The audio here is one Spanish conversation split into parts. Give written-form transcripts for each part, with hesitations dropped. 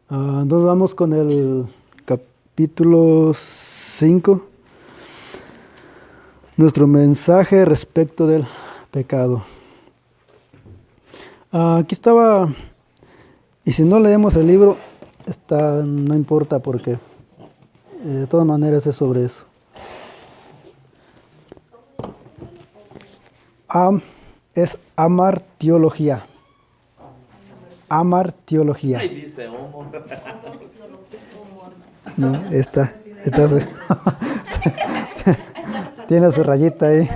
Entonces vamos con el capítulo 5, nuestro mensaje respecto del pecado. Aquí estaba, y si no leemos el libro, no importa porque de todas maneras es sobre eso. Es amartiología. Amartiología. Ahí dice homo. No, esta tiene su rayita ahí.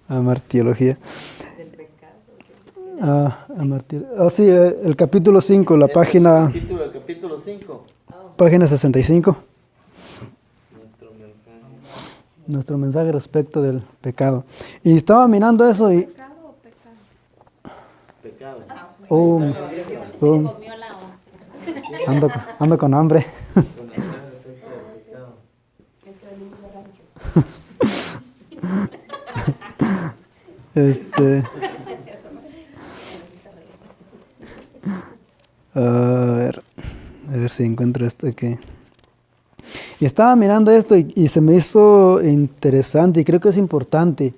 Amartiología. Sí, el capítulo 5, la página. El capítulo 5. Página 65. Nuestro mensaje respecto del pecado. Y estaba mirando eso y. Pecado. Ando con hambre. A ver si encuentro esto aquí. Y estaba mirando esto y se me hizo interesante y creo que es importante.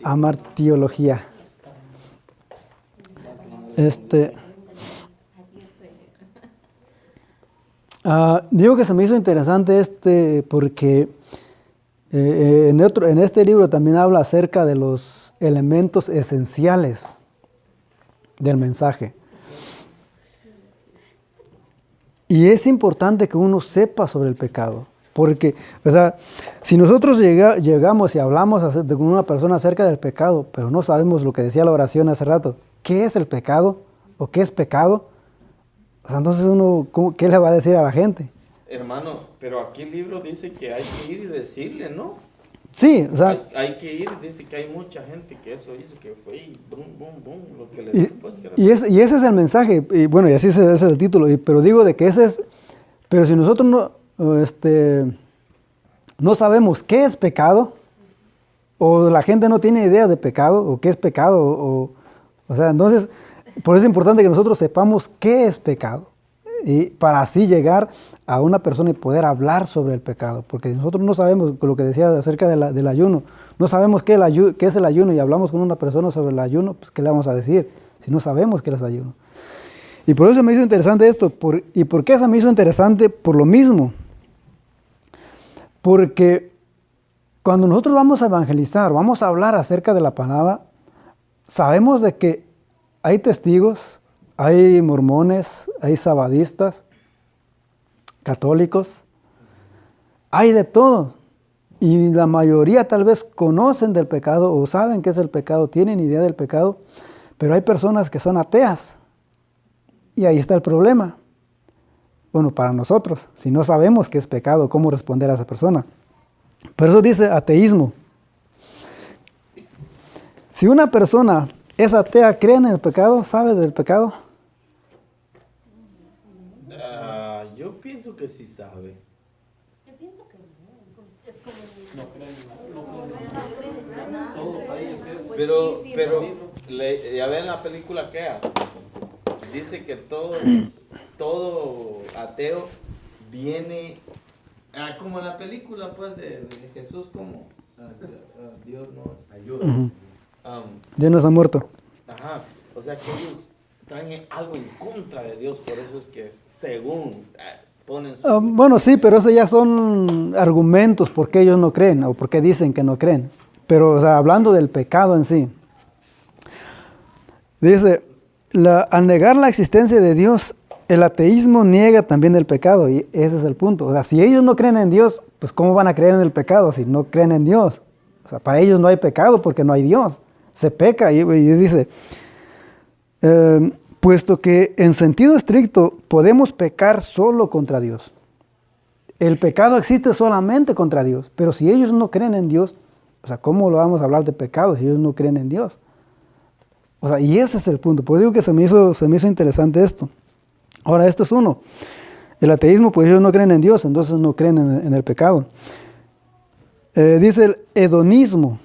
Amartiología. Digo que se me hizo interesante porque en este libro también habla acerca de los elementos esenciales del mensaje. Y es importante que uno sepa sobre el pecado. Porque, o sea, si nosotros llegamos y hablamos con una persona acerca del pecado, pero no sabemos lo que decía la oración hace rato, ¿qué es el pecado? ¿O qué es pecado? O sea, entonces ¿qué le va a decir a la gente? Hermano, pero aquí el libro dice que hay que ir y decirle, ¿no? Sí, o sea. Hay que ir, dice que hay mucha gente que eso hizo, que fue y boom, boom, boom, lo que le dijo, pues, y ese es el mensaje, y bueno, y así ese es el título, pero digo de que ese es, pero si nosotros no sabemos qué es pecado, o la gente no tiene idea de pecado, o qué es pecado, o sea, entonces, por eso es importante que nosotros sepamos qué es pecado, y para así llegar a una persona y poder hablar sobre el pecado, porque nosotros no sabemos lo que decía acerca del ayuno, no sabemos qué es el ayuno y hablamos con una persona sobre el ayuno, pues ¿qué le vamos a decir si no sabemos qué es el ayuno? Y por eso me hizo interesante esto, ¿y por qué se me hizo interesante? Por lo mismo, porque cuando nosotros vamos a evangelizar, vamos a hablar acerca de la palabra, sabemos de que hay testigos, hay mormones, hay sabadistas, católicos, hay de todo. Y la mayoría tal vez conocen del pecado o saben qué es el pecado, tienen idea del pecado, pero hay personas que son ateas. Y ahí está el problema. Bueno, para nosotros, si no sabemos qué es pecado, ¿cómo responder a esa persona? Por eso dice ateísmo. Si una persona es atea, ¿cree en el pecado? ¿Sabe del pecado? Yo pienso que sí sabe. Yo pienso que no. Pero ya ven la película que dice que todo ateo viene como en la película pues de Jesús, como Dios nos ayuda. Dios nos ha muerto. Ajá, o sea que ellos traen algo en contra de Dios, por eso es que según ponen bueno, sí, pero eso ya son argumentos por qué ellos no creen o por qué dicen que no creen. Pero, o sea, hablando del pecado en sí, dice, al negar la existencia de Dios, el ateísmo niega también el pecado, y ese es el punto. O sea, si ellos no creen en Dios, pues ¿cómo van a creer en el pecado si no creen en Dios? O sea, para ellos no hay pecado porque no hay Dios. Se peca y dice, puesto que en sentido estricto podemos pecar solo contra Dios. El pecado existe solamente contra Dios, pero si ellos no creen en Dios, o sea, ¿cómo lo vamos a hablar de pecado si ellos no creen en Dios? O sea, y ese es el punto. Por eso digo que se me hizo interesante esto. Ahora, esto es uno. El ateísmo, pues ellos no creen en Dios, entonces no creen en el pecado. Dice el hedonismo.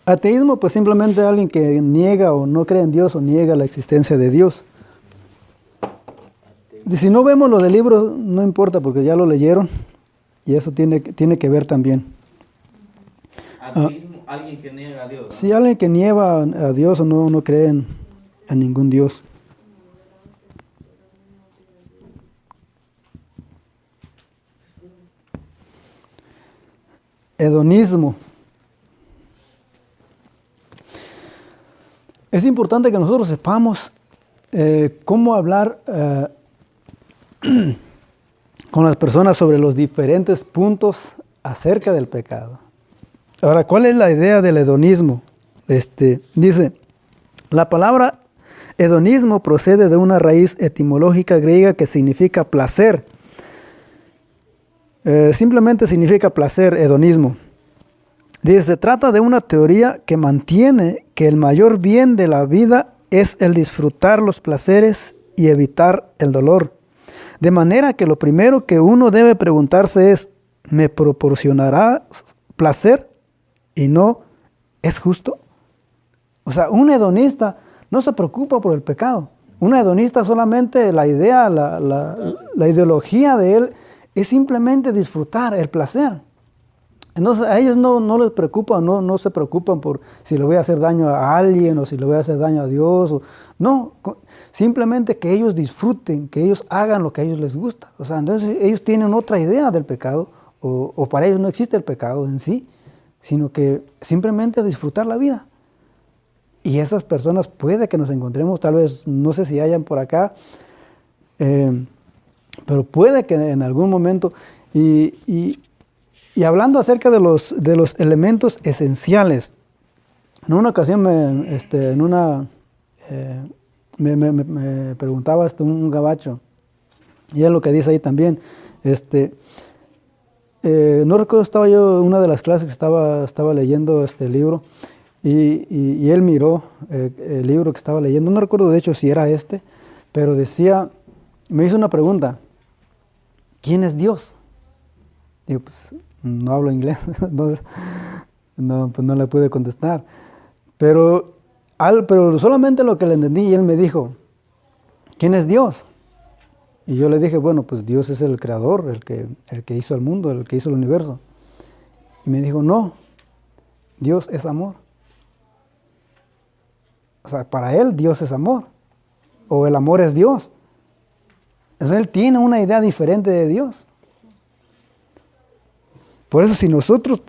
Ateísmo, pues simplemente alguien que niega o no cree en Dios o niega la existencia de Dios. Y si no vemos lo del libro, no importa porque ya lo leyeron y eso tiene que ver también. Ateísmo, alguien que niega a Dios, ¿no? Si alguien que niega a Dios o no cree en ningún Dios. Hedonismo. Es importante que nosotros sepamos cómo hablar con las personas sobre los diferentes puntos acerca del pecado. Ahora, ¿cuál es la idea del hedonismo? Dice, la palabra hedonismo procede de una raíz etimológica griega que significa placer. Simplemente significa placer, hedonismo. Dice, se trata de una teoría que mantiene que el mayor bien de la vida es el disfrutar los placeres y evitar el dolor. De manera que lo primero que uno debe preguntarse es, ¿me proporcionará placer y no es justo? O sea, un hedonista no se preocupa por el pecado. Un hedonista solamente la idea, la ideología de él es simplemente disfrutar el placer. Entonces a ellos no les preocupa, no se preocupan por si le voy a hacer daño a alguien o si le voy a hacer daño a Dios. No, simplemente que ellos disfruten, que ellos hagan lo que a ellos les gusta. O sea, entonces ellos tienen otra idea del pecado o para ellos no existe el pecado en sí, sino que simplemente disfrutar la vida. Y esas personas puede que nos encontremos, tal vez, no sé si hayan por acá, pero puede que en algún momento, y hablando acerca de los elementos esenciales, en una ocasión me preguntaba un gabacho, y es lo que dice ahí también, no recuerdo, estaba yo en una de las clases que estaba leyendo este libro, y él miró el libro que estaba leyendo, no recuerdo de hecho si era pero decía, me hizo una pregunta, ¿quién es Dios? Digo, pues no hablo inglés, entonces pues no le pude contestar. Pero solamente lo que le entendí, y él me dijo, ¿quién es Dios? Y yo le dije, bueno, pues Dios es el creador, el que hizo el mundo, el que hizo el universo. Y me dijo, no, Dios es amor. O sea, para él Dios es amor, o el amor es Dios. Entonces él tiene una idea diferente de Dios. Por eso si nosotros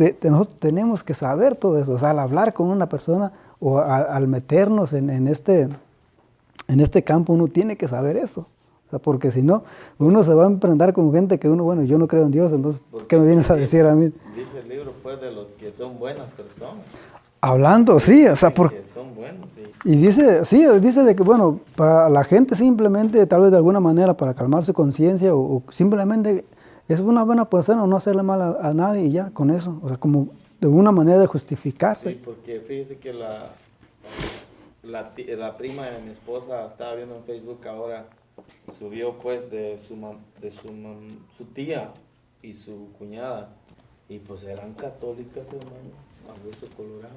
tenemos que saber todo eso, o sea, al hablar con una persona o al meternos en este campo, uno tiene que saber eso. O sea, porque si no, uno se va a enfrentar con gente que bueno, yo no creo en Dios, entonces, ¿qué me vienes a decir a mí? Dice el libro, pues, de los que son buenas personas. Hablando, sí, o sea, porque son buenos, sí. Y dice de que, bueno, para la gente simplemente, tal vez de alguna manera, para calmar su conciencia o simplemente es una buena persona, no hacerle mal a nadie y ya, con eso. O sea, como de una manera de justificarse. Sí, porque fíjese que la prima de mi esposa estaba viendo en Facebook ahora, subió pues de su tía y su cuñada, y pues eran católicas, hermano, a hueso colorado.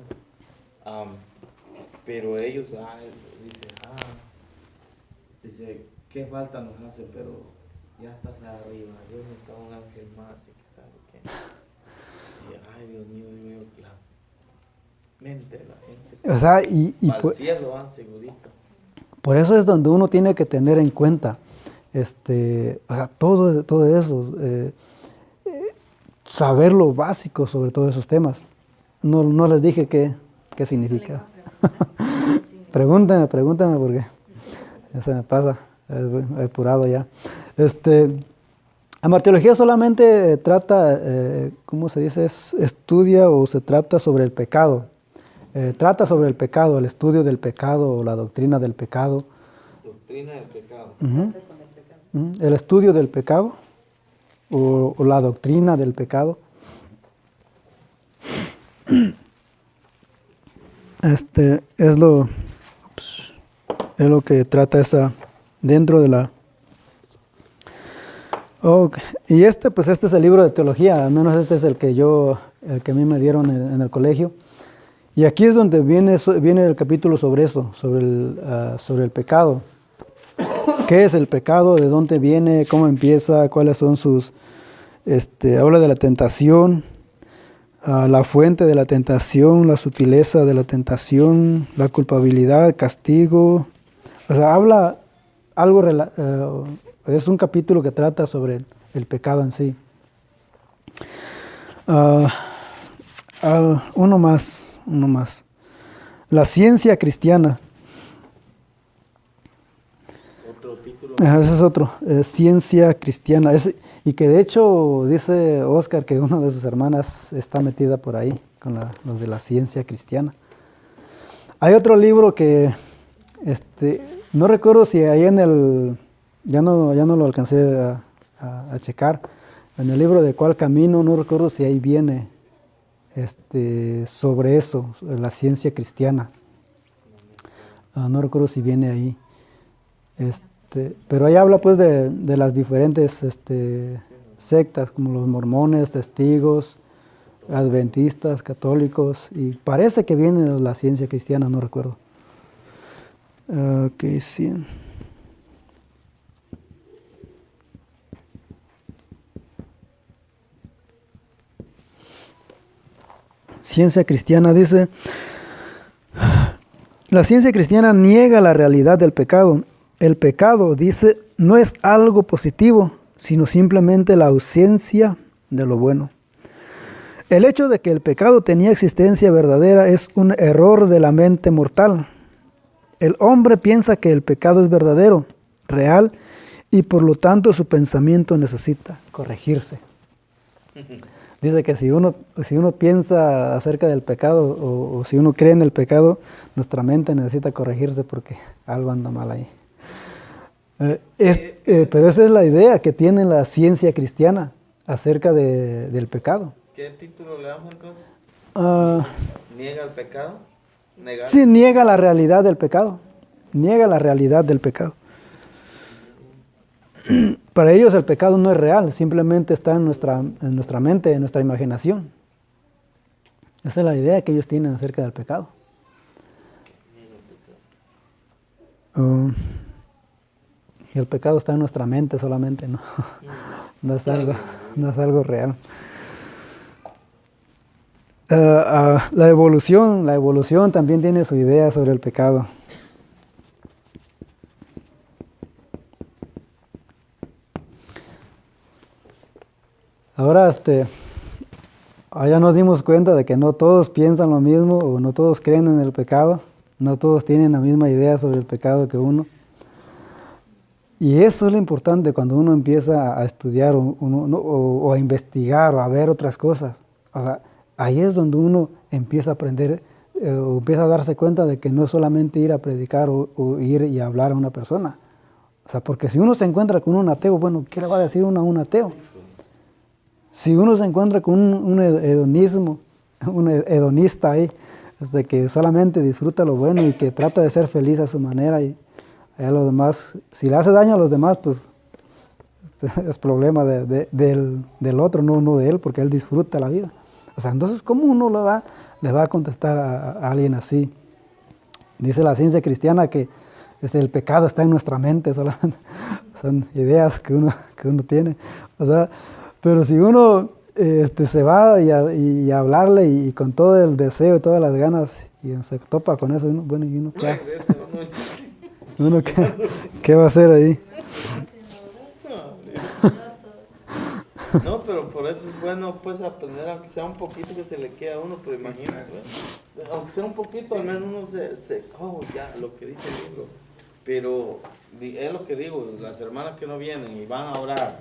Pero ellos, dice, ¿qué falta nos hace? Pero ya estás arriba, Dios está un ángel más y que sabe qué. Y, ay, Dios mío, la mente de la gente. O sea, y al cielo van segurito. Por eso es donde uno tiene que tener en cuenta, o sea, todo eso, saber lo básico sobre todos esos temas. No les dije qué significa. Pregúntame porque ya se me pasa, he apurado ya. La martirología solamente trata, ¿cómo se dice? Estudia o se trata sobre el pecado. Trata sobre el pecado, el estudio del pecado o la doctrina del pecado. Doctrina del pecado. El estudio del pecado o la doctrina del pecado. Es lo que trata esa dentro de la. Y pues este es el libro de teología, al menos este es el que yo el que a mí me dieron en el colegio. Y aquí es donde viene el capítulo sobre eso, sobre el pecado. ¿Qué es el pecado? ¿De dónde viene? ¿Cómo empieza? ¿Cuáles son sus...? Habla de la tentación, la fuente de la tentación, la sutileza de la tentación, la culpabilidad, el castigo. O sea, habla algo... es un capítulo que trata sobre el pecado en sí. Uno más. La ciencia cristiana. Otro título. Ese es otro, ciencia cristiana. Y que de hecho dice Oscar que una de sus hermanas está metida por ahí con los de la ciencia cristiana. Hay otro libro que no recuerdo si ahí ya no lo alcancé a checar. En el libro de Cuál Camino, no recuerdo si ahí viene sobre eso, sobre la ciencia cristiana. No recuerdo si viene ahí. Pero ahí habla pues de las diferentes sectas, como los mormones, testigos, adventistas, católicos, y parece que viene de la ciencia cristiana, no recuerdo. Sí. Ciencia cristiana dice, la ciencia cristiana niega la realidad del pecado. El pecado, dice, no es algo positivo, sino simplemente la ausencia de lo bueno. El hecho de que el pecado tenía existencia verdadera es un error de la mente mortal. El hombre piensa que el pecado es verdadero, real, y por lo tanto su pensamiento necesita corregirse. Dice que si uno piensa acerca del pecado o si uno cree en el pecado, nuestra mente necesita corregirse porque algo anda mal ahí. Pero esa es la idea que tiene la ciencia cristiana acerca del pecado. ¿Qué título le damos entonces? ¿Niega el pecado? ¿Negar? Sí, niega la realidad del pecado. Niega la realidad del pecado. Para ellos el pecado no es real, simplemente está en nuestra mente, en nuestra imaginación. Esa es la idea que ellos tienen acerca del pecado. Y el pecado está en nuestra mente solamente, ¿no? No es algo real. La evolución también tiene su idea sobre el pecado. Ahora, ya nos dimos cuenta de que no todos piensan lo mismo o no todos creen en el pecado, no todos tienen la misma idea sobre el pecado que uno. Y eso es lo importante cuando uno empieza a estudiar o a investigar o a ver otras cosas. O sea, ahí es donde uno empieza a aprender o empieza a darse cuenta de que no es solamente ir a predicar o ir y hablar a una persona. O sea, porque si uno se encuentra con un ateo, bueno, ¿qué le va a decir uno a un ateo? Si uno se encuentra con un hedonista ahí, que solamente disfruta lo bueno y que trata de ser feliz a su manera y a los demás, si le hace daño a los demás, pues es problema del otro, no de él, porque él disfruta la vida. O sea, entonces, ¿cómo uno le va a contestar a alguien así? Dice la ciencia cristiana que el pecado está en nuestra mente solamente. Son ideas que uno tiene. O sea, pero si uno se va y a hablarle y con todo el deseo y todas las ganas y se topa con eso, bueno, ¿y uno qué hace? ¿Uno qué va a hacer ahí? No, pero por eso es bueno pues aprender, aunque sea un poquito que se le quede a uno, pero imagínate, aunque sea un poquito, al menos uno ya, lo que dice el libro. Pero es lo que digo, las hermanas que no vienen y van a orar,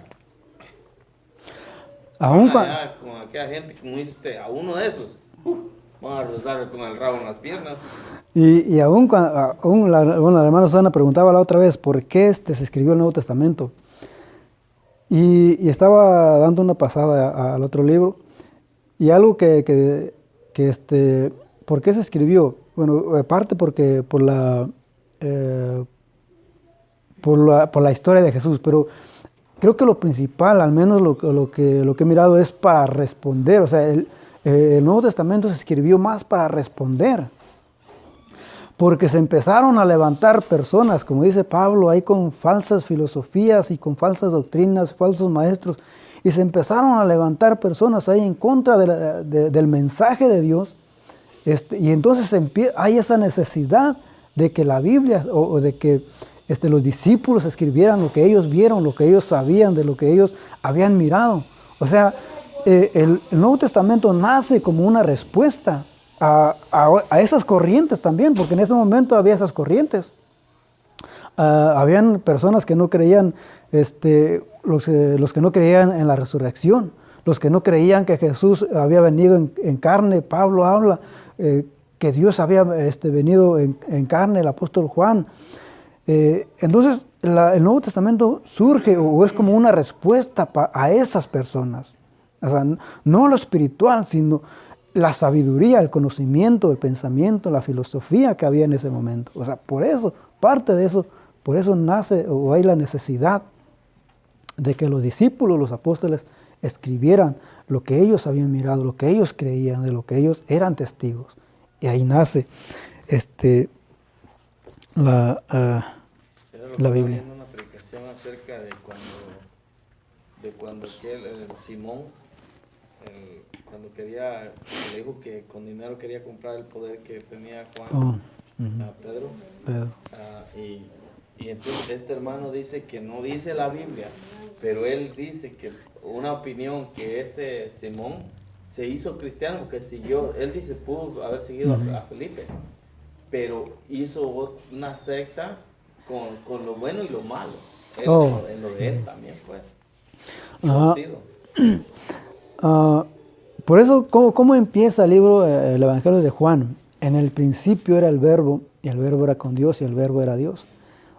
Aún con aquella gente, como dice usted, a uno de esos, van a rezar con el rabo en las piernas. Y aún la hermana Susana preguntaba la otra vez, ¿por qué se escribió el Nuevo Testamento? Y estaba dando una pasada al otro libro, y algo que ¿por qué se escribió? Bueno, aparte porque por la historia de Jesús, pero creo que lo principal, al menos lo que he mirado, es para responder. O sea, el Nuevo Testamento se escribió más para responder. Porque se empezaron a levantar personas, como dice Pablo, ahí con falsas filosofías y con falsas doctrinas, falsos maestros. Y se empezaron a levantar personas ahí en contra del mensaje de Dios. Y entonces hay esa necesidad de que la Biblia o de que los discípulos escribieran lo que ellos vieron, lo que ellos sabían, de lo que ellos habían mirado. O sea, el Nuevo Testamento nace como una respuesta a esas corrientes también, porque en ese momento había esas corrientes. Habían personas que no creían, los que no creían en la resurrección, los que no creían que Jesús había venido en carne. Pablo habla que Dios había venido en carne, el apóstol Juan. Entonces, el Nuevo Testamento surge o es como una respuesta a esas personas. O sea, no lo espiritual, sino la sabiduría, el conocimiento, el pensamiento, la filosofía que había en ese momento. O sea, por eso, parte de eso, por eso nace o hay la necesidad de que los discípulos, los apóstoles, escribieran lo que ellos habían mirado, lo que ellos creían, de lo que ellos eran testigos. Y ahí nace la Biblia. Una predicación acerca de cuando Simón, cuando le dijo que con dinero quería comprar el poder que tenía Juan a Pedro. Y entonces este hermano dice que no dice la Biblia, pero él dice que una opinión que ese Simón se hizo cristiano, que siguió, él dice pudo haber seguido a Felipe, pero hizo una secta con lo bueno y lo malo, en lo de él también, pues. Por eso, ¿cómo empieza el libro, el Evangelio de Juan? En el principio era el Verbo, y el Verbo era con Dios, y el Verbo era Dios.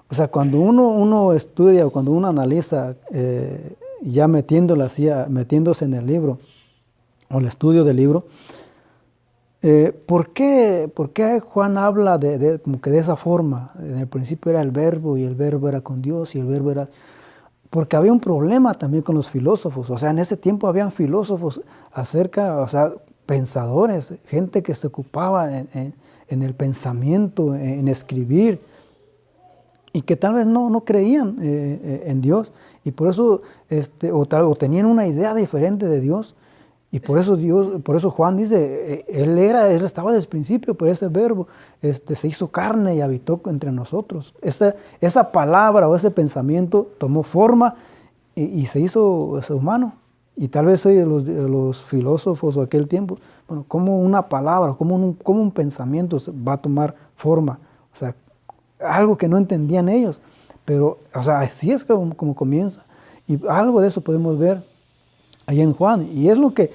O sea, cuando uno estudia o cuando uno analiza, ya metiéndose en el libro, o el estudio del libro, ¿por qué Juan habla como que de esa forma? En el principio era el Verbo, y el Verbo era con Dios, y el Verbo era... Porque había un problema también con los filósofos. O sea, en ese tiempo habían filósofos pensadores, gente que se ocupaba en el pensamiento, en escribir, y que tal vez no creían en Dios, y por eso, o tenían una idea diferente de Dios, y por eso Juan dice, él estaba desde el principio, pero ese Verbo se hizo carne y habitó entre nosotros. Esa palabra o ese pensamiento tomó forma y se hizo humano. Y tal vez los filósofos de aquel tiempo, bueno, como una palabra, como un pensamiento va a tomar forma. O sea, algo que no entendían ellos. Pero, o sea, así es como comienza. Y algo de eso podemos ver ahí en Juan, y es lo que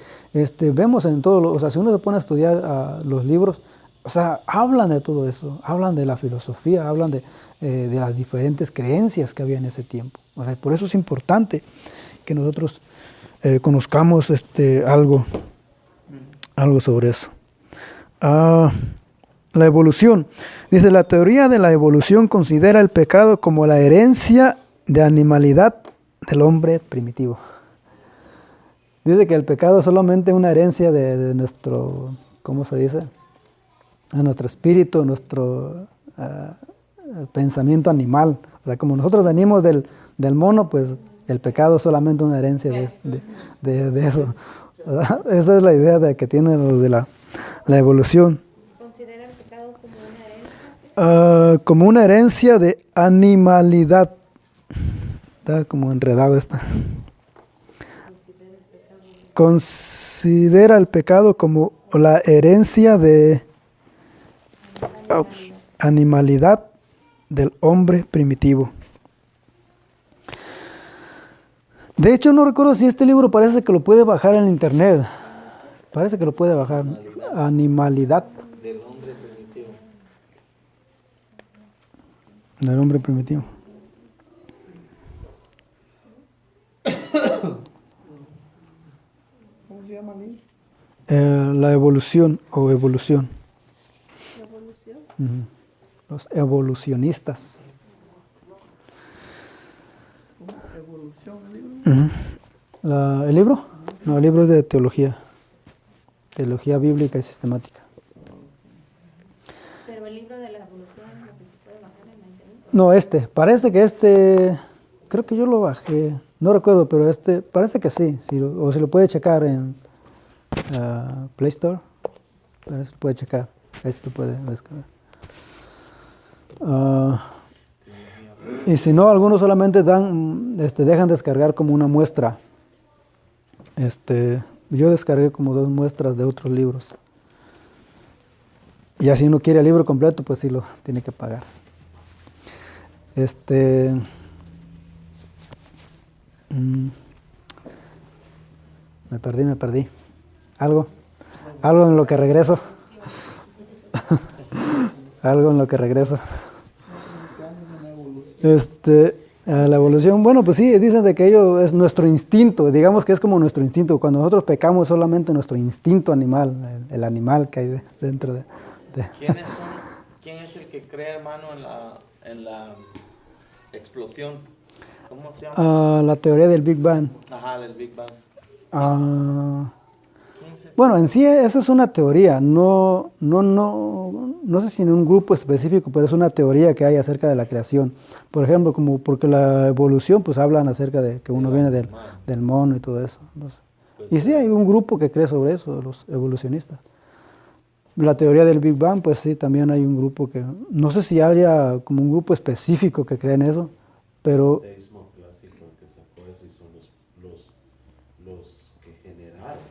vemos en todos o sea, si uno se pone a estudiar los libros, o sea, hablan de todo eso, hablan de la filosofía, hablan de las diferentes creencias que había en ese tiempo. O sea, por eso es importante que nosotros conozcamos algo sobre eso. La evolución. Dice, la teoría de la evolución considera el pecado como la herencia de animalidad del hombre primitivo. Dice que el pecado es solamente una herencia de nuestro, ¿cómo se dice? De nuestro espíritu, nuestro pensamiento animal. O sea, como nosotros venimos del mono, pues el pecado es solamente una herencia de eso. Esa es la idea que tienen los de la evolución. ¿Considera el pecado como una herencia? Como una herencia de animalidad. Está como enredado esta. Considera el pecado como la herencia de animalidad del hombre primitivo. De hecho, no recuerdo si este libro parece que lo puede bajar en internet. Parece que lo puede bajar. Animalidad Del hombre primitivo. del hombre primitivo. ¿Cómo se llama el libro? La evolución o evolución. ¿Evolución? Los evolucionistas. ¿Evolución el libro? ¿El libro? No, el libro es de teología. teología bíblica y sistemática. Pero el libro de la evolución es lo que se puede bajar en la internet. No, parece que creo que yo lo bajé, no recuerdo, pero parece que sí, o si lo puede checar en Play Store, parece que lo puede checar, ahí sí lo puede descargar. Y si no, algunos solamente dejan descargar como una muestra. Yo descargué como 2 muestras de otros libros. Y así uno quiere el libro completo, pues sí lo tiene que pagar. Me perdí. Algo en lo que regreso. Algo en lo que regreso. La evolución, bueno, pues sí, dicen de que ello es nuestro instinto, digamos que es como nuestro instinto. Cuando nosotros pecamos, solamente nuestro instinto animal, el animal que hay dentro de. ¿Quién es el que cree, hermano, en la explosión? ¿Cómo se llama? La teoría del Big Bang. Ajá, del Big Bang. ¿Quién es el? Bueno, en sí eso es una teoría, no sé si en un grupo específico, pero es una teoría que hay acerca de la creación. Por ejemplo, porque la evolución, pues hablan acerca de que uno viene del mono y todo eso. Entonces, y sí hay un grupo que cree sobre eso, los evolucionistas. La teoría del Big Bang, pues sí, también hay un grupo que, no sé si haya como un grupo específico que cree en eso, pero... El deísmo clásico que sacó eso y son los que generaron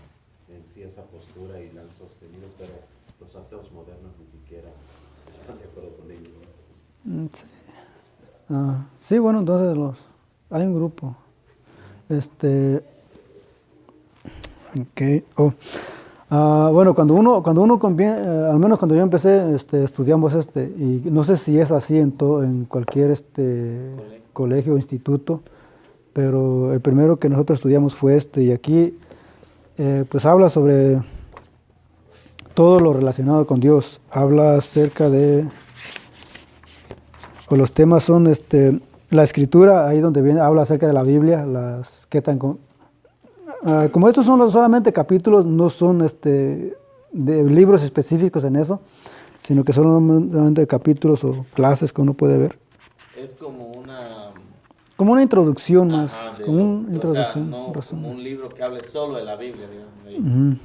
en sí esa postura y la han sostenido, pero los ateos modernos ni siquiera están de acuerdo con ellos, ¿no? Sí. Sí, bueno, entonces hay un grupo. Okay. Bueno, cuando uno al menos cuando yo empecé, estudiamos y no sé si es así en cualquier colegio o instituto, pero el primero que nosotros estudiamos fue y aquí pues habla sobre todo lo relacionado con Dios, habla acerca o los temas son la escritura, ahí donde habla acerca de la Biblia, como estos son solamente capítulos, no son de libros específicos en eso, sino que son solamente capítulos o clases que uno puede ver. Es como una introducción más, Ajá, como una introducción. no como un libro que hable solo de la Biblia, Uh-huh. digamos.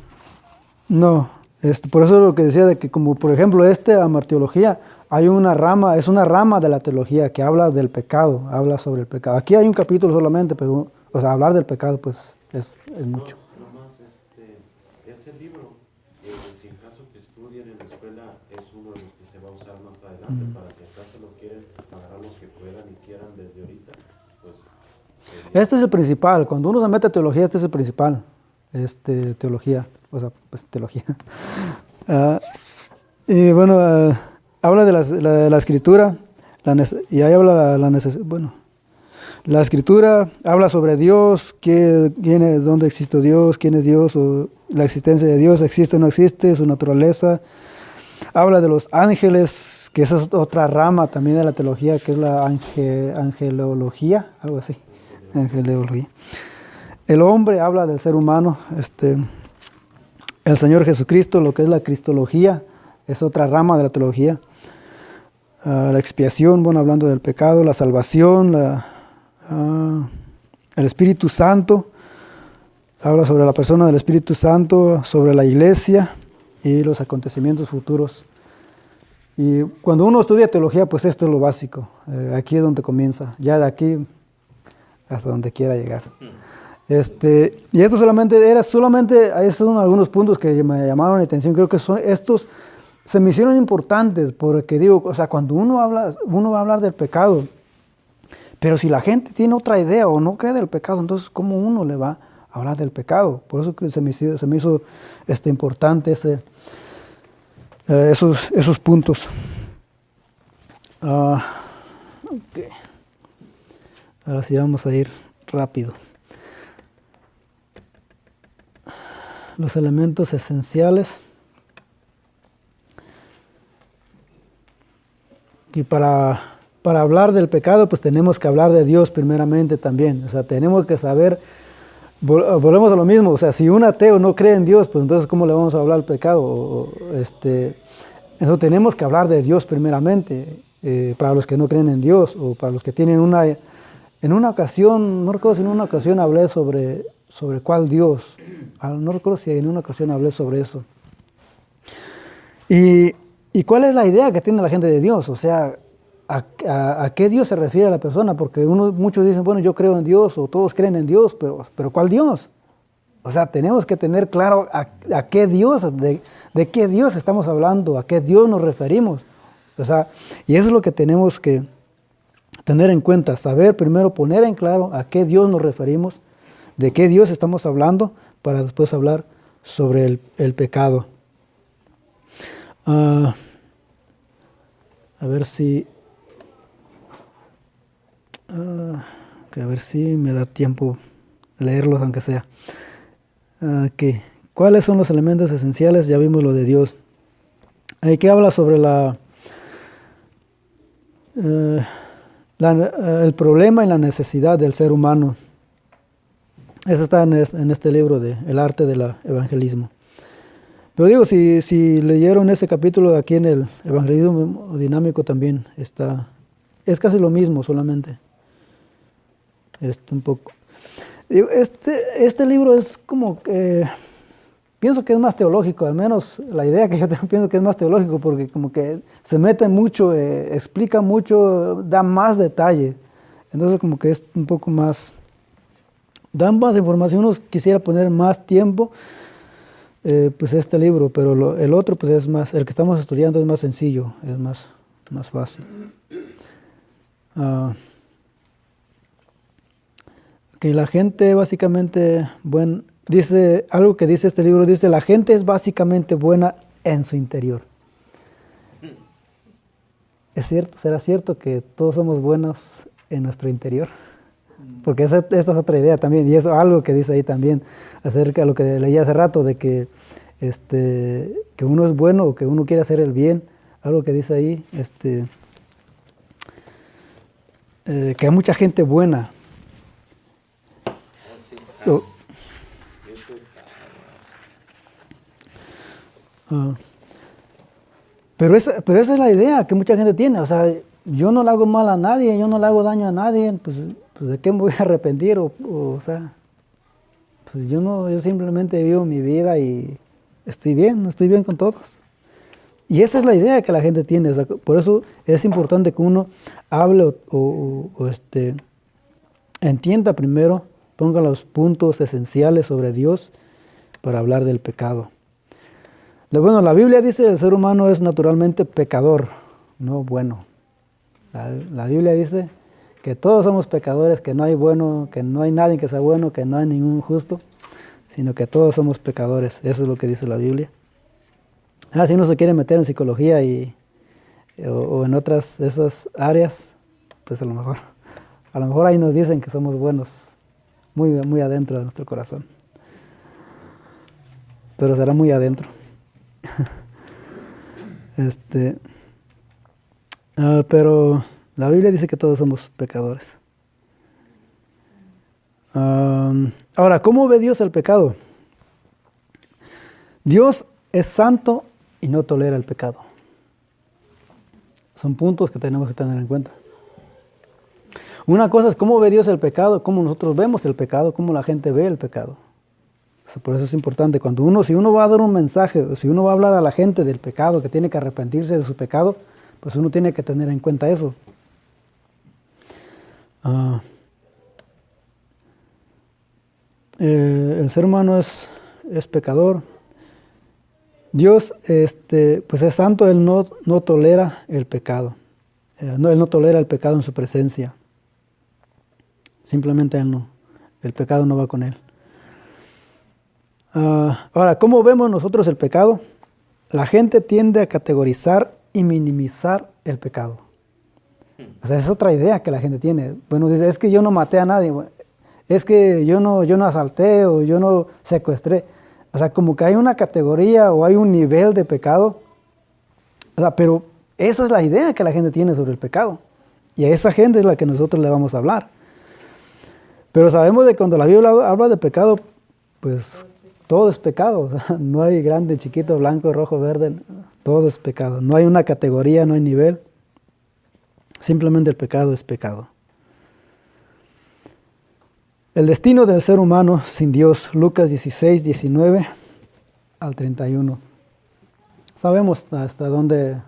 No, por eso es lo que decía de que como por ejemplo amartiología, hay es una rama de la teología que habla del pecado, habla sobre el pecado. Aquí hay un capítulo solamente, pero hablar del pecado pues es mucho. No más, ese libro, si en caso que estudien en la escuela, es uno de los que se va a usar más adelante, para si acaso lo quieren agarrar los que puedan y quieran desde ahorita, pues... Este es el principal, cuando uno se mete a teología, este es el principal, teología, teología. Y bueno, habla de la escritura, y ahí habla la necesidad, la escritura habla sobre Dios, dónde existe Dios, quién es Dios, o la existencia de Dios, existe o no existe, su naturaleza. Habla de los ángeles, que esa es otra rama también de la teología, que es la angelología, algo así, angelología. El hombre habla del ser humano, el Señor Jesucristo, lo que es la cristología, es otra rama de la teología. La expiación, hablando del pecado, la salvación, el Espíritu Santo, habla sobre la persona del Espíritu Santo, sobre la iglesia y los acontecimientos futuros. Y cuando uno estudia teología, pues esto es lo básico. Aquí es donde comienza, ya de aquí hasta donde quiera llegar. Y esto esos son algunos puntos que me llamaron la atención. Creo que estos se me hicieron importantes porque cuando uno va a hablar del pecado, pero si la gente tiene otra idea o no cree del pecado, entonces ¿cómo uno le va a hablar del pecado? Por eso que se me hizo importante esos puntos. Okay. Ahora sí vamos a ir rápido. Los elementos esenciales. Y para hablar del pecado, pues tenemos que hablar de Dios primeramente también. Tenemos que saber volvemos a lo mismo, o sea, si un ateo no cree en Dios, pues entonces ¿cómo le vamos a hablar al pecado? Entonces tenemos que hablar de Dios primeramente, para los que no creen en Dios, o para los que tienen en una ocasión, no recuerdo si en una ocasión hablé sobre cuál Dios, no recuerdo si en una ocasión hablé sobre eso. ¿Y cuál es la idea que tiene la gente de Dios? O sea, ¿a qué Dios se refiere a la persona? Porque muchos dicen, bueno, yo creo en Dios, o todos creen en Dios, pero ¿cuál Dios? O sea, tenemos que tener claro a qué Dios, de qué Dios estamos hablando, a qué Dios nos referimos. O sea, y eso es lo que tenemos que tener en cuenta, saber primero poner en claro a qué Dios nos referimos, de qué Dios estamos hablando, para después hablar sobre el pecado. A ver si me da tiempo leerlos, aunque sea. ¿Cuáles son los elementos esenciales? Ya vimos lo de Dios. ¿Qué habla sobre el problema y la necesidad del ser humano? Eso está en este libro de El arte del evangelismo. Pero digo, si leyeron ese capítulo aquí en el evangelismo dinámico también está, es casi lo mismo solamente. Un poco. Digo, este libro es como que, pienso que es más teológico, al menos la idea que yo tengo, pienso que es más teológico porque como que se mete mucho, explica mucho, da más detalle. Entonces como que es un poco más, da más información, uno quisiera poner más tiempo, pues este libro, pero el otro pues es más, el que estamos estudiando es más sencillo, es más fácil. Que la gente básicamente, dice algo que dice este libro, dice la gente es básicamente buena en su interior. ¿Es cierto? ¿Será cierto que todos somos buenos en nuestro interior? Porque esta es otra idea también, y eso algo que dice ahí también, acerca de lo que leí hace rato, de que uno es bueno o que uno quiere hacer el bien, algo que dice ahí, que hay mucha gente buena. Pero esa es la idea que mucha gente tiene, o sea, yo no le hago mal a nadie, yo no le hago daño a nadie, pues ¿de qué me voy a arrepentir? O sea, pues yo simplemente vivo mi vida y estoy bien con todos. Y esa es la idea que la gente tiene, o sea, por eso es importante que uno hable entienda primero, ponga los puntos esenciales sobre Dios para hablar del pecado. Bueno, la Biblia dice que el ser humano es naturalmente pecador, no bueno. La Biblia dice que todos somos pecadores, que no hay bueno, que no hay nadie que sea bueno, que no hay ningún justo, sino que todos somos pecadores. Eso es lo que dice la Biblia. Si uno se quiere meter en psicología o en otras esas áreas, pues a lo mejor ahí nos dicen que somos buenos, muy, muy adentro de nuestro corazón. Pero será muy adentro. Pero la Biblia dice que todos somos pecadores. Ahora, ¿cómo ve Dios el pecado? Dios es santo y no tolera el pecado. Son puntos que tenemos que tener en cuenta. Una cosa es cómo ve Dios el pecado, cómo nosotros vemos el pecado, cómo la gente ve el pecado. Por eso es importante, si uno va a dar un mensaje, o si uno va a hablar a la gente del pecado, que tiene que arrepentirse de su pecado, pues uno tiene que tener en cuenta eso. El ser humano es pecador. Dios pues es santo, Él no tolera el pecado. Él no tolera el pecado en su presencia. Simplemente el pecado no va con Él. Ahora, ¿cómo vemos nosotros el pecado? La gente tiende a categorizar y minimizar el pecado. O sea, es otra idea que la gente tiene. Bueno, dice, es que yo no maté a nadie, es que yo no asalté o yo no secuestré. O sea, como que hay una categoría o hay un nivel de pecado. O sea, pero esa es la idea que la gente tiene sobre el pecado. Y a esa gente es la que nosotros le vamos a hablar. Pero sabemos de cuando la Biblia habla de pecado, pues todo es pecado. O sea, no hay grande, chiquito, blanco, rojo, verde. Todo es pecado. No hay una categoría, no hay nivel. Simplemente el pecado es pecado. El destino del ser humano sin Dios, Lucas 16, 19 al 31. Sabemos hasta dónde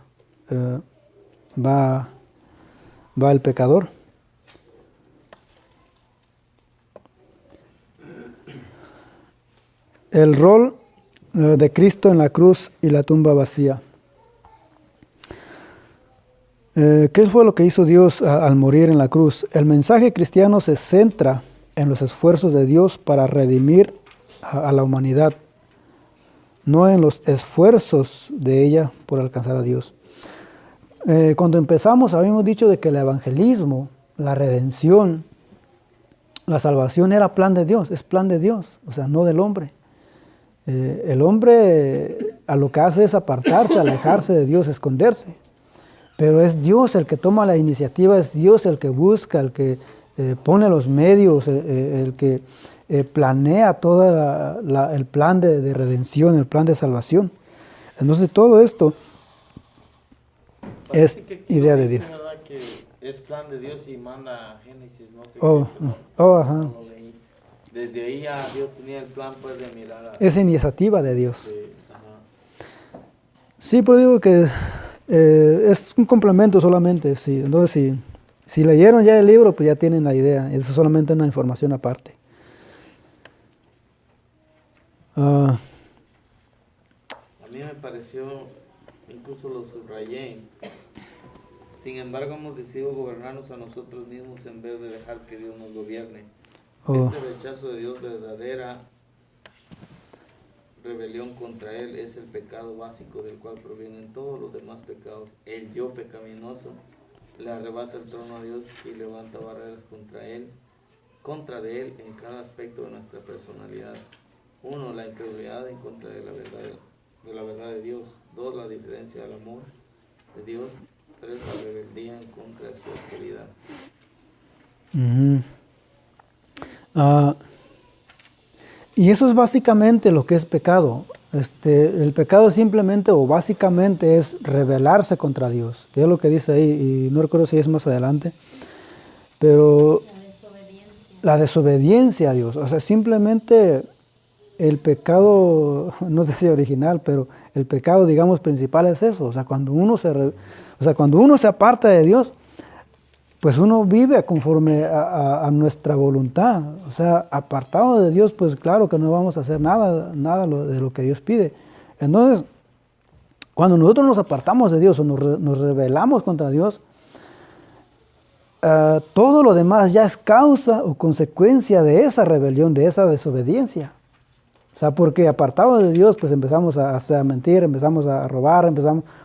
va el pecador. El rol de Cristo en la cruz y la tumba vacía. ¿Qué fue lo que hizo Dios al morir en la cruz? El mensaje cristiano se centra en los esfuerzos de Dios para redimir a la humanidad, no en los esfuerzos de ella por alcanzar a Dios. Cuando empezamos habíamos dicho de que el evangelismo, la redención, la salvación era plan de Dios, es plan de Dios, o sea, no del hombre. El hombre a lo que hace es apartarse, alejarse de Dios, esconderse. Pero es Dios el que toma la iniciativa, es Dios el que busca, el que pone los medios, el que planea todo el plan de redención, el plan de salvación. Entonces todo esto es idea de Dios. Que es plan de Dios y manda Génesis, no sé Ajá. no lo leí. Desde ahí ya Dios tenía el plan pues de mirar a... Es iniciativa de Dios. Ajá. Sí, pero digo que es un complemento solamente, sí. Entonces, si leyeron ya el libro, pues ya tienen la idea. Eso es solamente una información aparte. A mí me pareció, incluso lo subrayé. Sin embargo, hemos decidido gobernarnos a nosotros mismos en vez de dejar que Dios nos gobierne. Este rechazo de Dios, verdadera rebelión contra Él, es el pecado básico del cual provienen todos los demás pecados. El yo pecaminoso le arrebata el trono a Dios y levanta barreras contra de Él en cada aspecto de nuestra personalidad. 1. La incredulidad en contra de la verdad de Dios. 2. La diferencia del amor de Dios. 3. La rebeldía en contra de su autoridad. Y eso es básicamente lo que es pecado. El pecado simplemente o básicamente es rebelarse contra Dios. Es lo que dice ahí, y no recuerdo si es más adelante. Pero la desobediencia a Dios. O sea, simplemente el pecado, no sé si original, pero el pecado, digamos, principal es eso. O sea, cuando uno se aparta de Dios, pues uno vive conforme a nuestra voluntad. O sea, apartado de Dios, pues claro que no vamos a hacer nada de lo que Dios pide. Entonces, cuando nosotros nos apartamos de Dios o nos rebelamos contra Dios, todo lo demás ya es causa o consecuencia de esa rebelión, de esa desobediencia. O sea, porque apartados de Dios, pues empezamos a mentir, empezamos a robar,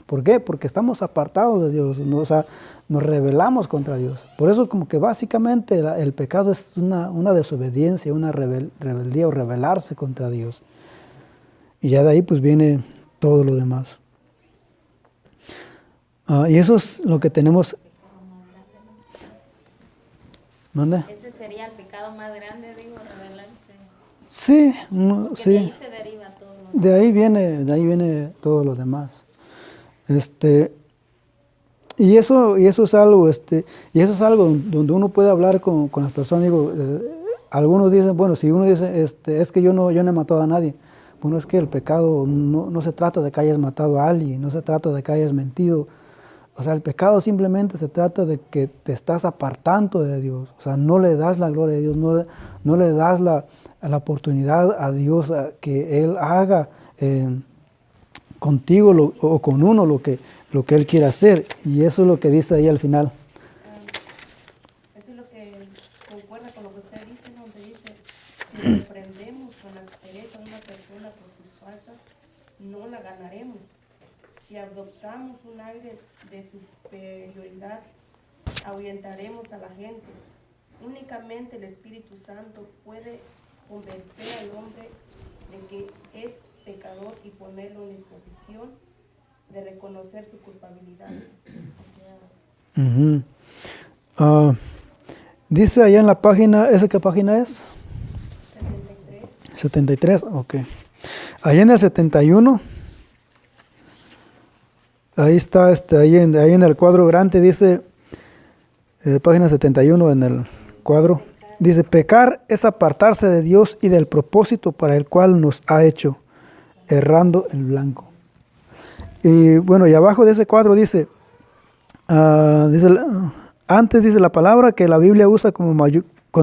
¿por qué? Porque estamos apartados de Dios, ¿no? O sea, nos rebelamos contra Dios. Por eso como que básicamente el pecado es una desobediencia, una rebeldía o rebelarse contra Dios. Y ya de ahí pues viene todo lo demás. Y eso es lo que tenemos. ¿Dónde? Ese sería el pecado más grande, digo, rebelarse. Sí, Porque sí. de ahí se deriva todo. De ahí viene todo lo demás. Y eso es algo, donde uno puede hablar con las personas. Digo, algunos dicen, bueno, si uno dice, es que yo no he matado a nadie. Bueno, es que el pecado no se trata de que hayas matado a alguien, no se trata de que hayas mentido. O sea, el pecado simplemente se trata de que te estás apartando de Dios. O sea, no le das la gloria a Dios, no le das la oportunidad a Dios a que Él haga contigo o con uno lo que Él quiere hacer. Y eso es lo que dice ahí al final. Eso es lo que concuerda con lo que usted dice, donde dice, si reprendemos con la aspereza a una persona por sus faltas, no la ganaremos. Si adoptamos un aire de superioridad, ahuyentaremos a la gente. Únicamente el Espíritu Santo puede convencer al hombre de que es pecador y ponerlo en disposición de reconocer su culpabilidad. Dice allá en la página, ¿esa qué página es? 73. 73, ok. Allá en el 71, ahí está, ahí en el cuadro grande dice, página 71 en el cuadro, dice, pecar es apartarse de Dios y del propósito para el cual nos ha hecho, errando en blanco. Y bueno, y abajo de ese cuadro dice, antes dice la palabra que la Biblia usa con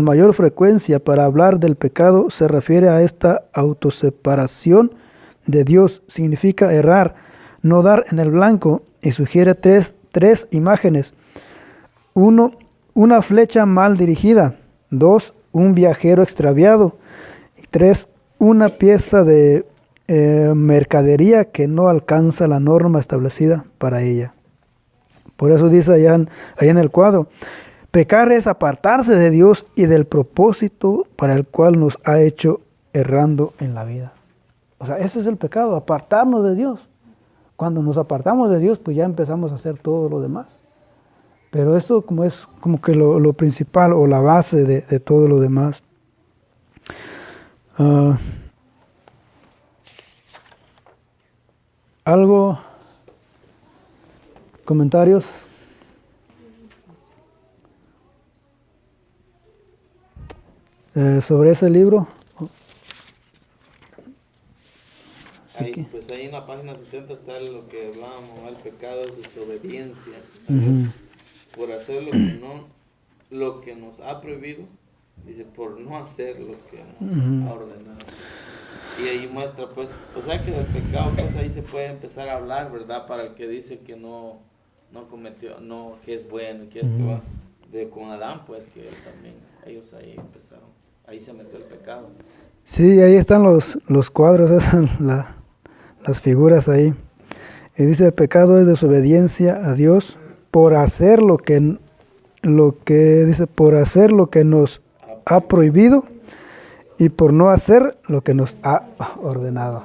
mayor frecuencia para hablar del pecado, se refiere a esta autoseparación de Dios, significa errar, no dar en el blanco, y sugiere tres imágenes. 1, una flecha mal dirigida. 2, un viajero extraviado. Y 3, una pieza de mercadería que no alcanza la norma establecida para ella. Por eso dice allá en el cuadro, pecar es apartarse de Dios y del propósito para el cual nos ha hecho errando en la vida. O sea, ese es el pecado, apartarnos de Dios. Cuando nos apartamos de Dios, pues ya empezamos a hacer todo lo demás. Pero eso como es como que lo principal o la base de todo lo demás. ¿Algo? ¿Comentarios? Sobre ese libro. Así que, Pues ahí en la página 70 está lo que hablábamos, el pecado es desobediencia. Por hacer lo que nos ha prohibido, dice, por no hacer lo que nos ha ordenado. Y ahí muestra, pues, o sea que del pecado, pues ahí se puede empezar a hablar, ¿verdad? Para el que dice que no cometió, que es bueno, que esto va. Con Adán, pues, que él también, ellos ahí empezaron, ahí se metió el pecado. sí, ahí están los cuadros, las figuras ahí. Y dice, el pecado es desobediencia a Dios por hacer lo que nos ha prohibido y por no hacer lo que nos ha ordenado.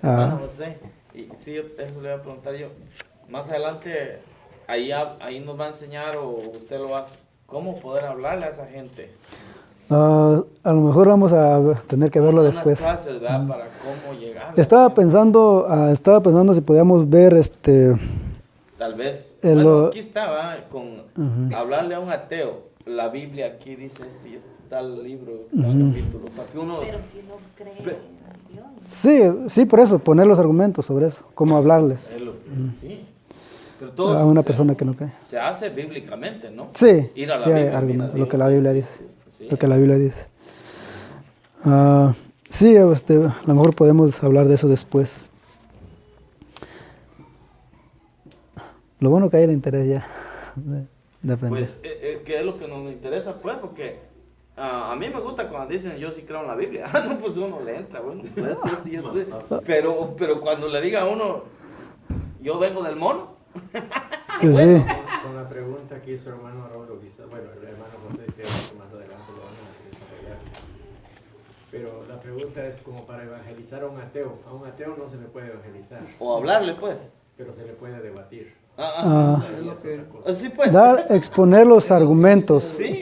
Bueno, José, y sí, eso le voy a preguntar yo. Más adelante, ahí nos va a enseñar, o usted lo hace, cómo poder hablarle a esa gente. A lo mejor vamos a tener que verlo Unas después. clases, ¿verdad? Para cómo llegar. Estaba pensando si podíamos ver Tal vez. El Bueno, lo- aquí está, con hablarle a un ateo. La Biblia aquí dice esto y está el libro, tal capítulo, para que uno... Pero si no cree en Dios. Sí, por eso, poner los argumentos sobre eso, cómo hablarles Es lo que, sí. Pero todo a una persona que no cree. se hace bíblicamente, ¿no? Sí, Ir a la sí hay Biblia, argumentos, mira, lo que la Biblia dice. Sí. Lo que la Biblia dice. Sí, a lo mejor podemos hablar de eso después. Lo bueno que hay el interés ya de aprender. Pues es que es lo que nos interesa, pues, porque a mí me gusta cuando dicen yo sí creo en la Biblia. No, pues uno le entra, bueno, pues esto y esto. Pero cuando le diga a uno, yo vengo del mono. Que sí. Con la pregunta que hizo el hermano Raúl, bueno, el hermano José dice que más adelante lo van a desarrollar. Pero la pregunta es como para evangelizar a un ateo. A un ateo no se le puede evangelizar, O hablarle, pues. pero se le puede debatir. Ahí Es otra cosa. Así pues. Exponer los argumentos, Sí.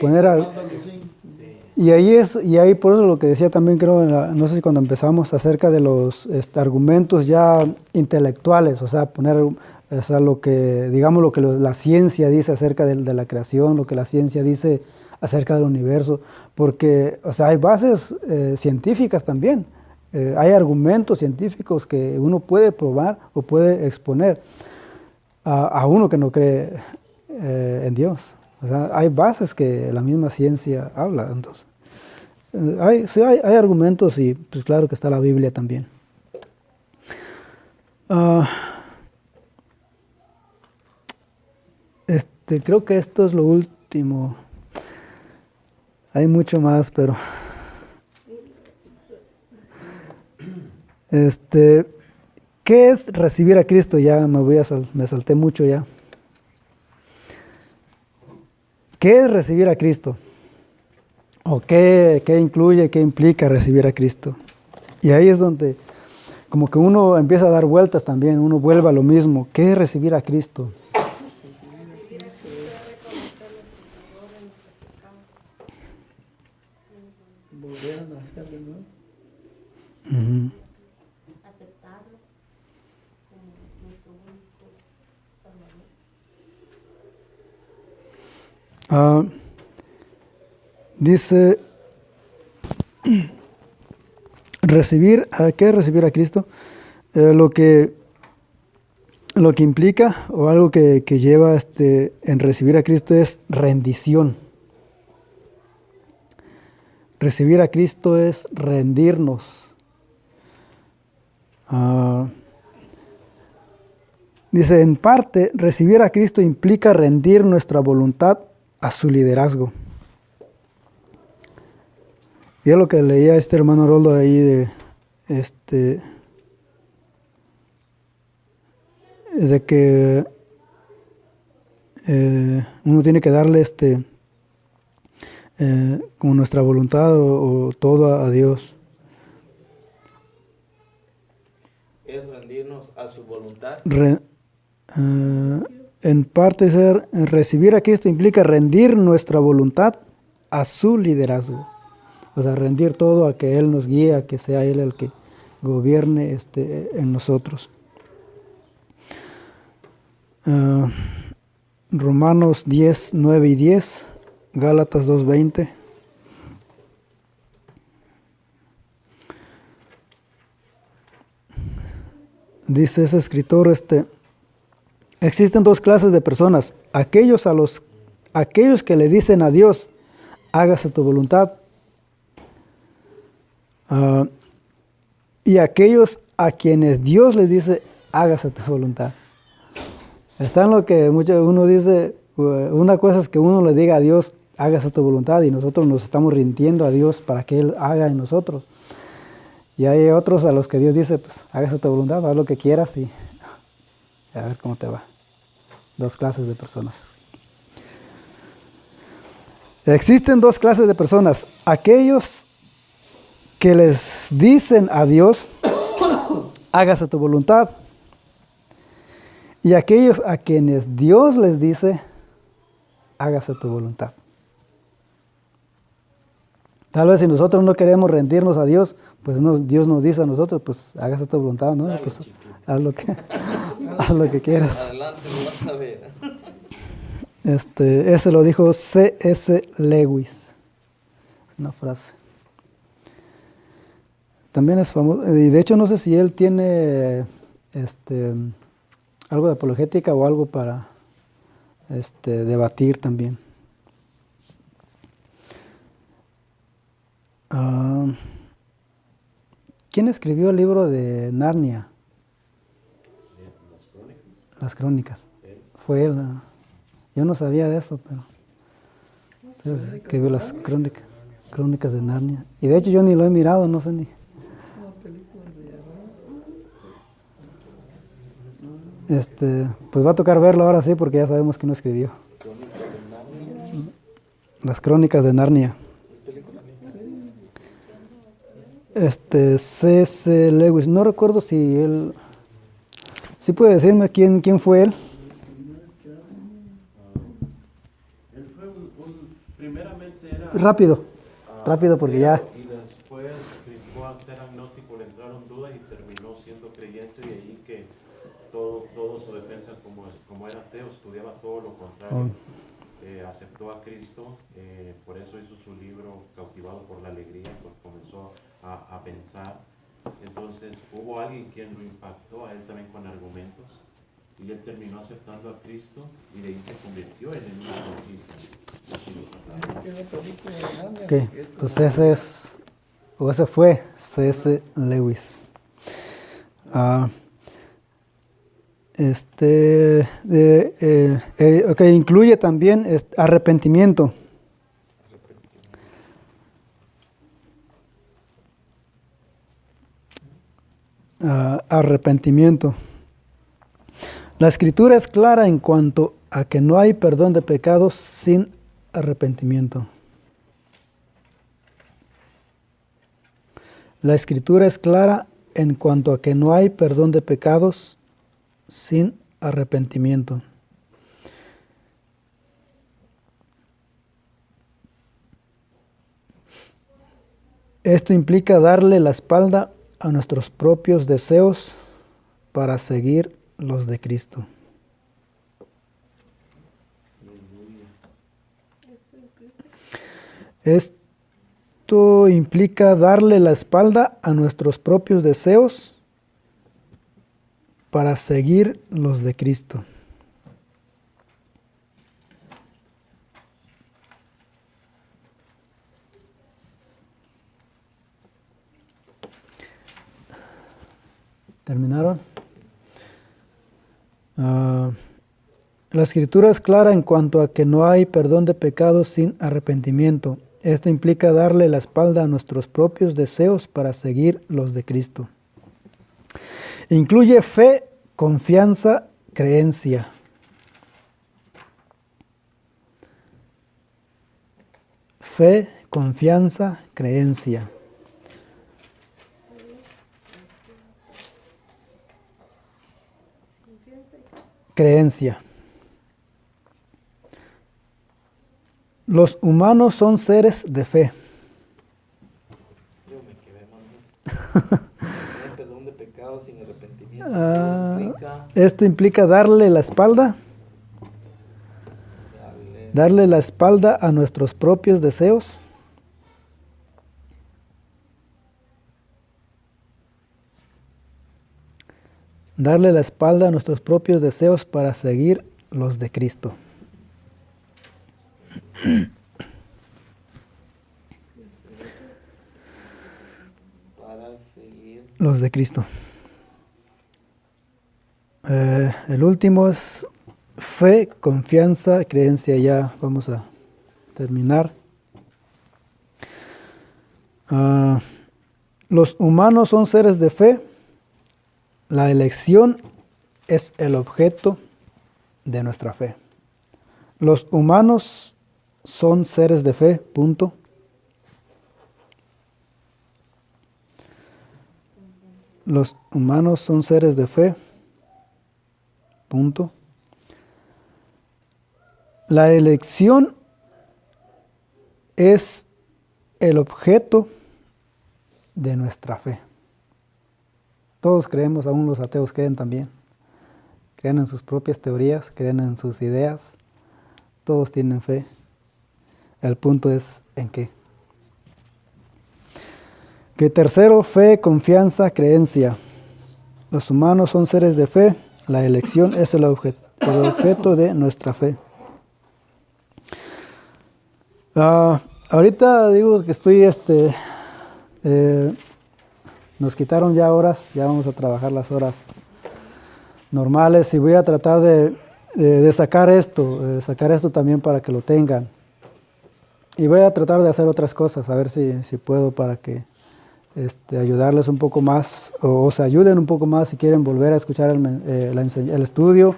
Sí. y ahí por eso lo que decía también creo, no sé si cuando empezamos acerca de los argumentos ya intelectuales, o sea, poner, o sea, lo que la ciencia dice acerca de la creación, lo que la ciencia dice acerca del universo, porque, o sea, hay bases científicas también, hay argumentos científicos que uno puede probar o puede exponer a uno que no cree en Dios. O sea, hay bases que la misma ciencia habla. Entonces, hay argumentos y pues claro que está la Biblia también. Creo que esto es lo último. Hay mucho más, pero ¿qué es recibir a Cristo? Ya me salté mucho ya. ¿Qué es recibir a Cristo? ¿O qué incluye, qué implica recibir a Cristo? Y ahí es donde como que uno empieza a dar vueltas también, uno vuelve a lo mismo. ¿Qué es recibir a Cristo? Recibir a Cristo es reconocerlo como Salvador de nuestras Ujú. aceptarlo como nuestro único Salvador. Dice, ¿qué es recibir a Cristo? Lo que implica o algo que lleva en recibir a Cristo es rendición. Recibir a Cristo es rendirnos. Dice, en parte, recibir a Cristo implica rendir nuestra voluntad a su liderazgo. Y es lo que leía este hermano Roldo ahí de que uno tiene que darle como nuestra voluntad o todo a Dios. Es rendirnos a su voluntad. En parte, recibir a Cristo implica rendir nuestra voluntad a su liderazgo. O sea, rendir todo a que Él nos guíe, a que sea Él el que gobierne en nosotros. Romanos 10, 9 y 10, Gálatas 2, 20. Dice ese escritor, existen dos clases de personas, aquellos que le dicen a Dios, hágase tu voluntad, y aquellos a quienes Dios les dice, hágase tu voluntad. Está en lo que uno dice, una cosa es que uno le diga a Dios, hágase tu voluntad, y nosotros nos estamos rindiendo a Dios para que Él haga en nosotros. Y hay otros a los que Dios dice, pues hágase tu voluntad, haz lo que quieras y a ver cómo te va. Dos clases de personas. Existen dos clases de personas, aquellos que les dicen a Dios, hágase tu voluntad, y aquellos a quienes Dios les dice, hágase tu voluntad. Tal vez si nosotros no queremos rendirnos a Dios, pues Dios nos dice a nosotros, pues hágase tu voluntad, ¿no? Dale, Pues chiquito. haz lo que quieras. Adelante, lo vas a ver. Ese lo dijo C.S. Lewis. Es una frase. También es famoso, y de hecho no sé si él tiene algo de apologética o algo para debatir también. ¿Quién escribió el libro de Narnia? Las crónicas. Las crónicas. Fue él. Yo no sabía de eso, pero sí, escribió las crónicas de Narnia. Y de hecho yo ni lo he mirado, no sé ni. Pues va a tocar verlo ahora sí, porque ya sabemos que no escribió. Las crónicas de Narnia. C.S. Lewis, no recuerdo si él. ¿Sí puede decirme quién fue él? Él fue primeramente era... Rápido porque ya. Y después brincó a ser agnóstico, le entraron dudas y terminó siendo creyente, y allí que todo su defensa como era ateo, estudiaba todo lo contrario. Aceptó a Cristo, por eso hizo su libro Cautivado por la Alegría, pues comenzó a pensar. Entonces hubo alguien quien lo impactó a él también con argumentos, y él terminó aceptando a Cristo, y de ahí se convirtió en el mismo Cristo. Ok, pues ese fue C.S. Lewis. Incluye también arrepentimiento. Arrepentimiento. La Escritura es clara en cuanto a que no hay perdón de pecados sin arrepentimiento. La Escritura es clara en cuanto a que no hay perdón de pecados sin arrepentimiento. Esto implica darle la espalda a nuestros propios deseos para seguir los de Cristo. Esto implica darle la espalda a nuestros propios deseos para seguir los de Cristo. ¿Terminaron? La Escritura es clara en cuanto a que no hay perdón de pecados sin arrepentimiento. Esto implica darle la espalda a nuestros propios deseos para seguir los de Cristo. Incluye fe, confianza, creencia. Fe, confianza, creencia. Creencia. Los humanos son seres de fe. Yo me quedé mal en eso. No hay perdón de pecados sin arrepentimiento. Esto implica darle la espalda. Darle la espalda a nuestros propios deseos. Darle la espalda a nuestros propios deseos para seguir los de Cristo. Para seguir. Los de Cristo. El último es fe, confianza, creencia. Ya vamos a terminar. Los humanos son seres de fe. La elección es el objeto de nuestra fe. Los humanos son seres de fe, punto. Los humanos son seres de fe, punto. La elección es el objeto de nuestra fe. Todos creemos, aún los ateos creen también. Creen en sus propias teorías, creen en sus ideas. Todos tienen fe. El punto es en qué. Que tercero, fe, confianza, creencia. Los humanos son seres de fe. La elección es el objeto de nuestra fe. Ahorita digo que estoy nos quitaron ya horas, ya vamos a trabajar las horas normales y voy a tratar de sacar esto también para que lo tengan. Y voy a tratar de hacer otras cosas, a ver si puedo para que ayudarles un poco más o se ayuden un poco más si quieren volver a escuchar el estudio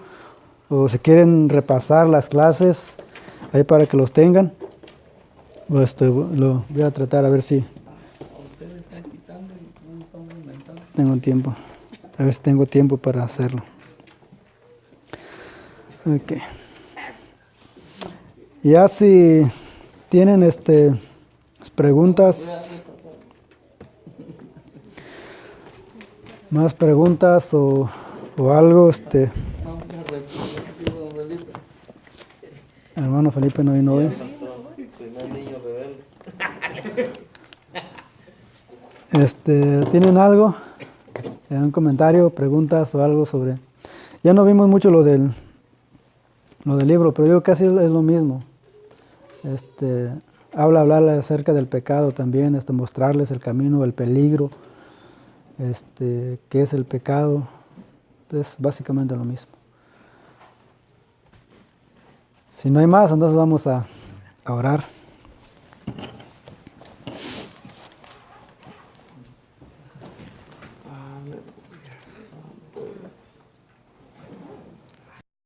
o si quieren repasar las clases ahí para que los tengan. Lo voy a tratar a ver si tengo tiempo. A ver si tengo tiempo para hacerlo. Ok. Ya si tienen preguntas, más preguntas o algo, hermano Felipe no vino hoy. ¿Tienen algo? ¿Un comentario, preguntas o algo sobre? Ya no vimos mucho lo del libro, pero yo casi es lo mismo. Hablar acerca del pecado también, mostrarles el camino, el peligro, qué es el pecado. Es básicamente lo mismo. Si no hay más, entonces vamos a orar.